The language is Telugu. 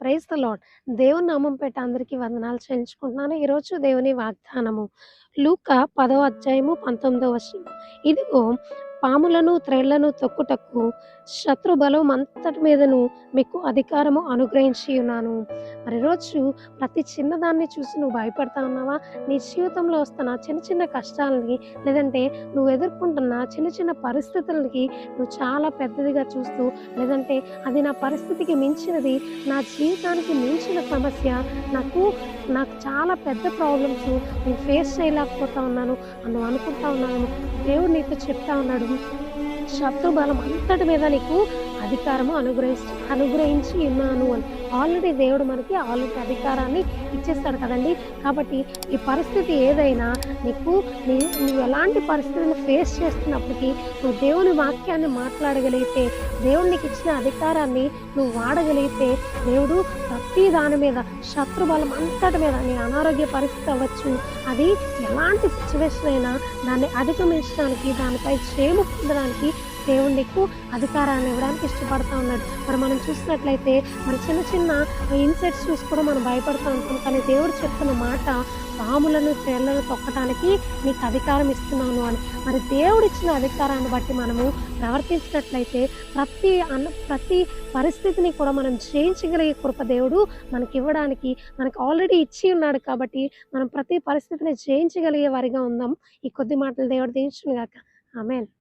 Praise the lord. దేవుని నామం పేట అందరికీ వందనాలు చెల్లించుకుంటున్నాను. ఈరోజు దేవుని వాగ్దానము లూకా 10వ అధ్యాయము 19వ వచనం. ఇదిగో పాములను, త్రెళ్ళను తొక్కుటకు శత్రు బలం అంతటి మీదను మీకు అధికారము అనుగ్రహించి ఉన్నాను. మరి ఈరోజు ప్రతి చిన్నదాన్ని చూసి నువ్వు భయపడతా ఉన్నావా? నీ జీవితంలో వస్తున్న చిన్న చిన్న కష్టాలని, లేదంటే నువ్వు ఎదుర్కొంటున్న చిన్న చిన్న పరిస్థితులకి నువ్వు చాలా పెద్దదిగా చూస్తూ, లేదంటే అది నా పరిస్థితికి మించినది, నా జీవితానికి మించిన సమస్య, నాకు నాకు చాలా పెద్ద ప్రాబ్లమ్స్ నేను ఫేస్ చేయలేకపోతా ఉన్నాను అని నువ్వు అనుకుంటా ఉన్నావేమో. దేవుడు నీతో చెప్తా ఉన్నాడు, శత్రు బలం అంతటి మీద నీకు అధికారము అనుగ్రహించి ఉన్నాను అని. ఆల్రెడీ దేవుడు మనకి అధికారాన్ని ఇచ్చేస్తాడు కదండీ! కాబట్టి ఈ పరిస్థితి ఏదైనా నీకు నువ్వు ఎలాంటి పరిస్థితిని ఫేస్ చేస్తున్నప్పటికీ నువ్వు దేవుని వాక్యాన్ని మాట్లాడగలిగితే, దేవుడు నీకు ఇచ్చిన అధికారాన్ని నువ్వు వాడగలిగితే, దేవుడు ప్రతి దాని మీద శత్రు బలం అంతటి మీద నీ అనారోగ్య పరిస్థితి అవ్వచ్చు, అది ఎలాంటి సిచ్యువేషన్ అయినా దాన్ని అధిగమించడానికి, దానిపై జయము పొందడానికి దేవుడు నీకు అధికారాన్ని ఇవ్వడానికి ఇష్టపడతా ఉన్నాడు. మరి మనం చూసినట్లయితే మరి చిన్న చిన్న ఇన్సెక్ట్స్ చూసి కూడా మనం భయపడుతూ ఉంటాం. కానీ దేవుడు చెప్తున్న మాట, పాములను, తేళ్లను తొక్కటానికి నీకు అధికారం ఇస్తున్నాను అని. మరి దేవుడిచ్చిన అధికారాన్ని బట్టి మనము ప్రవర్తించినట్లయితే ప్రతి పరిస్థితిని కూడా మనం జయించగలిగే కృప దేవుడు మనకివ్వడానికి మనకు ఆల్రెడీ ఇచ్చి ఉన్నాడు. కాబట్టి మనం ప్రతి పరిస్థితిని జయించగలిగే వారిగా ఉందాం. ఈ కొద్ది మాటలు దేవుడు దీవించును గాక. ఆమేన్.